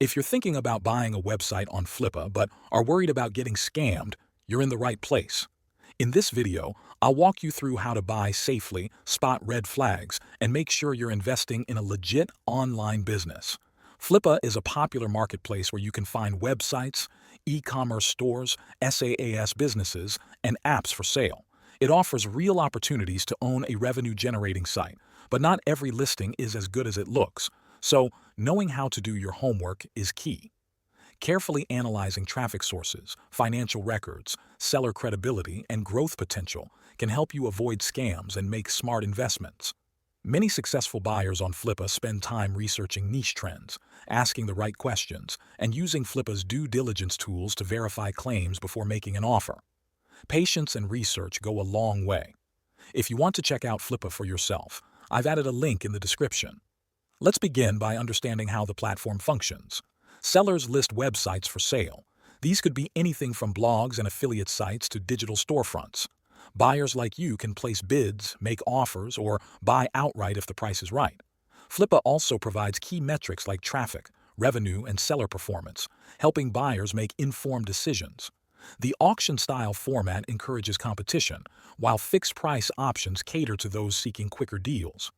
If you're thinking about buying a website on Flippa but are worried about getting scammed, you're in the right place. In this video, I'll walk you through how to buy safely, spot red flags, and make sure you're investing in a legit online business. Flippa is a popular marketplace where you can find websites, e-commerce stores, SaaS businesses, and apps for sale. It offers real opportunities to own a revenue-generating site, but not every listing is as good as it looks. So, knowing how to do your homework is key. Carefully analyzing traffic sources, financial records, seller credibility, and growth potential can help you avoid scams and make smart investments. Many successful buyers on Flippa spend time researching niche trends, asking the right questions, and using Flippa's due diligence tools to verify claims before making an offer. Patience and research go a long way. If you want to check out Flippa for yourself, I've added a link in the description. Let's begin by understanding how the platform functions. Sellers list websites for sale. These could be anything from blogs and affiliate sites to digital storefronts. Buyers like you can place bids, make offers, or buy outright if the price is right. Flippa also provides key metrics like traffic, revenue, and seller performance, helping buyers make informed decisions. The auction-style format encourages competition, while fixed-price options cater to those seeking quicker deals.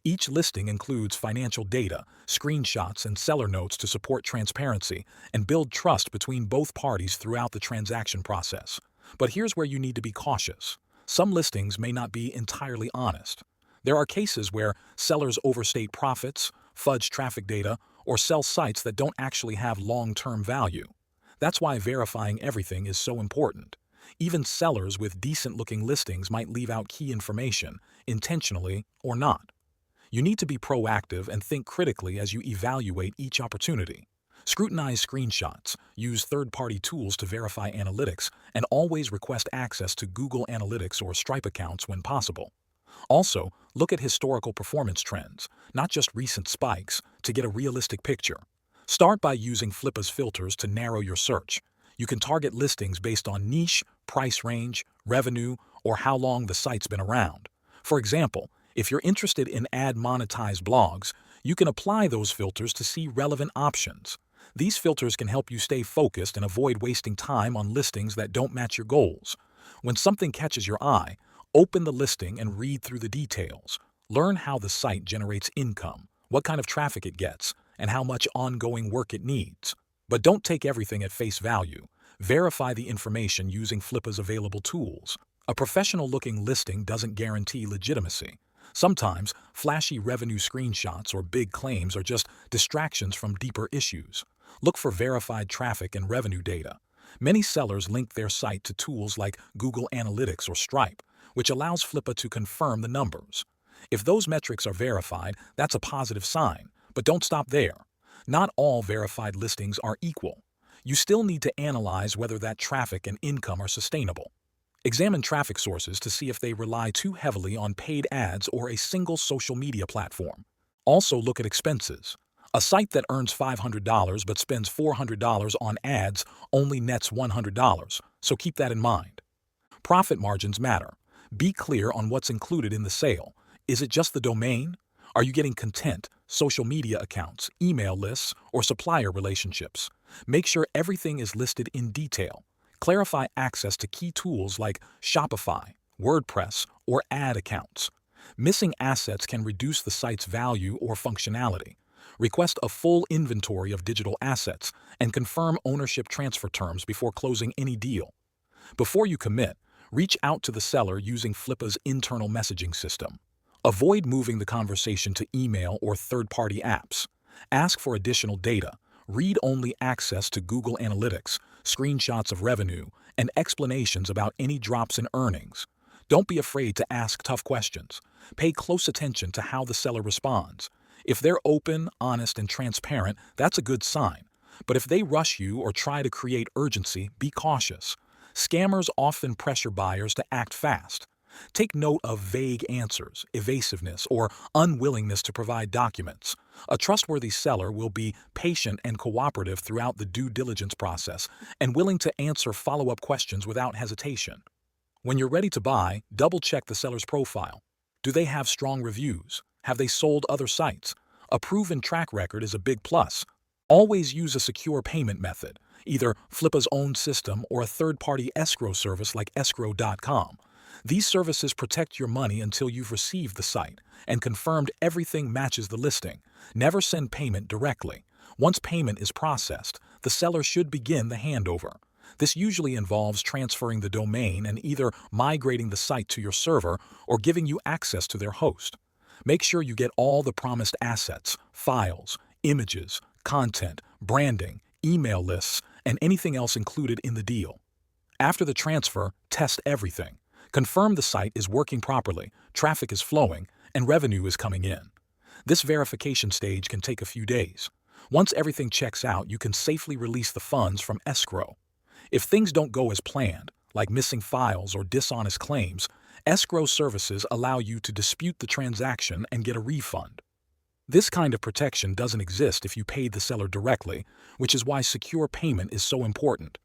Each listing includes financial data, screenshots, and seller notes to support transparency and build trust between both parties throughout the transaction process. But here's where you need to be cautious. Some listings may not be entirely honest. There are cases where sellers overstate profits, fudge traffic data, or sell sites that don't actually have long-term value. That's why verifying everything is so important. Even sellers with decent-looking listings might leave out key information, intentionally or not. You need to be proactive and think critically as you evaluate each opportunity. Scrutinize screenshots, use third-party tools to verify analytics, and always request access to Google Analytics or Stripe accounts when possible. Also, look at historical performance trends, not just recent spikes, to get a realistic picture. Start by using Flippa's filters to narrow your search. You can target listings based on niche, price range, revenue, or how long the site's been around. For example, if you're interested in ad-monetized blogs, you can apply those filters to see relevant options. These filters can help you stay focused and avoid wasting time on listings that don't match your goals. When something catches your eye, open the listing and read through the details. Learn how the site generates income, what kind of traffic it gets, and how much ongoing work it needs. But don't take everything at face value. Verify the information using Flippa's available tools. A professional-looking listing doesn't guarantee legitimacy. Sometimes, flashy revenue screenshots or big claims are just distractions from deeper issues. Look for verified traffic and revenue data. Many sellers link their site to tools like Google Analytics or Stripe, which allows Flippa to confirm the numbers. If those metrics are verified, that's a positive sign, but don't stop there. Not all verified listings are equal. You still need to analyze whether that traffic and income are sustainable. Examine traffic sources to see if they rely too heavily on paid ads or a single social media platform. Also look at expenses. A site that earns $500 but spends $400 on ads only nets $100, so keep that in mind. Profit margins matter. Be clear on what's included in the sale. Is it just the domain? Are you getting content, social media accounts, email lists, or supplier relationships? Make sure everything is listed in detail. Clarify access to key tools like Shopify, WordPress, or ad accounts. Missing assets can reduce the site's value or functionality. Request a full inventory of digital assets and confirm ownership transfer terms before closing any deal. Before you commit, reach out to the seller using Flippa's internal messaging system. Avoid moving the conversation to email or third-party apps. Ask for additional data. Read-only access to Google Analytics, screenshots of revenue, and explanations about any drops in earnings. Don't be afraid to ask tough questions. Pay close attention to how the seller responds. If they're open, honest, and transparent, that's a good sign. But if they rush you or try to create urgency, be cautious. Scammers often pressure buyers to act fast. Take note of vague answers, evasiveness, or unwillingness to provide documents. A trustworthy seller will be patient and cooperative throughout the due diligence process and willing to answer follow-up questions without hesitation. When you're ready to buy, double-check the seller's profile. Do they have strong reviews? Have they sold other sites? A proven track record is a big plus. Always use a secure payment method, either Flippa's own system or a third-party escrow service like escrow.com. These services protect your money until you've received the site and confirmed everything matches the listing. Never send payment directly. Once payment is processed, the seller should begin the handover. This usually involves transferring the domain and either migrating the site to your server or giving you access to their host. Make sure you get all the promised assets, files, images, content, branding, email lists, and anything else included in the deal. After the transfer, test everything. Confirm the site is working properly, traffic is flowing, and revenue is coming in. This verification stage can take a few days. Once everything checks out, you can safely release the funds from escrow. If things don't go as planned, like missing files or dishonest claims, escrow services allow you to dispute the transaction and get a refund. This kind of protection doesn't exist if you paid the seller directly, which is why secure payment is so important.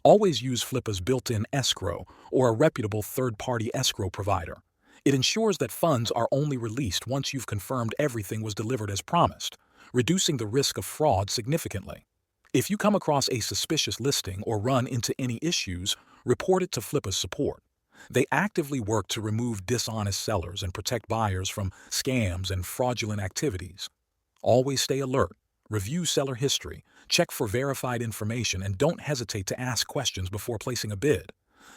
Always use Flippa's built-in escrow or a reputable third-party escrow provider. It ensures that funds are only released once you've confirmed everything was delivered as promised, reducing the risk of fraud significantly. If you come across a suspicious listing or run into any issues, report it to Flippa's support. They actively work to remove dishonest sellers and protect buyers from scams and fraudulent activities. Always stay alert, review seller history, check for verified information, and don't hesitate to ask questions before placing a bid.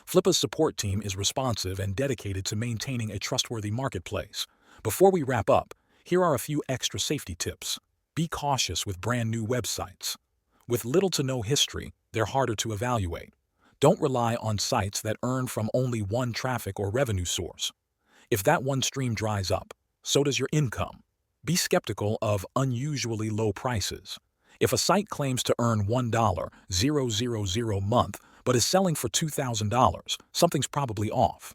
Flippa's support team is responsive and dedicated to maintaining a trustworthy marketplace. Before we wrap up, here are a few extra safety tips. Be cautious with brand new websites. With little to no history, they're harder to evaluate. Don't rely on sites that earn from only one traffic or revenue source. If that one stream dries up, so does your income. Be skeptical of unusually low prices. If a site claims to earn $1,000 a month but is selling for $2,000, something's probably off.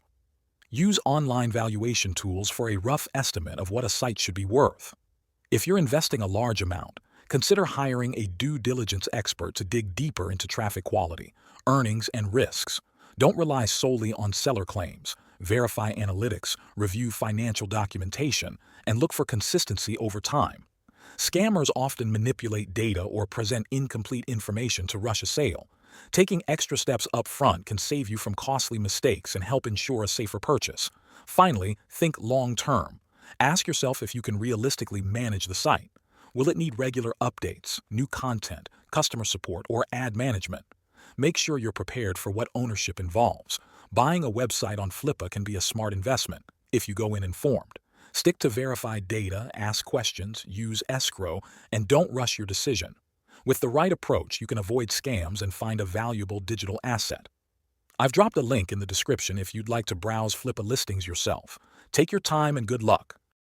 Use online valuation tools for a rough estimate of what a site should be worth. If you're investing a large amount, consider hiring a due diligence expert to dig deeper into traffic quality, earnings, and risks. Don't rely solely on seller claims. Verify analytics, review financial documentation, and look for consistency over time. Scammers often manipulate data or present incomplete information to rush a sale. Taking extra steps up front can save you from costly mistakes and help ensure a safer purchase. Finally, think long-term. Ask yourself if you can realistically manage the site. Will it need regular updates, new content, customer support, or ad management? Make sure you're prepared for what ownership involves. Buying a website on Flippa can be a smart investment if you go in informed. Stick to verified data, ask questions, use escrow, and don't rush your decision. With the right approach, you can avoid scams and find a valuable digital asset. I've dropped a link in the description if you'd like to browse Flippa listings yourself. Take your time and good luck.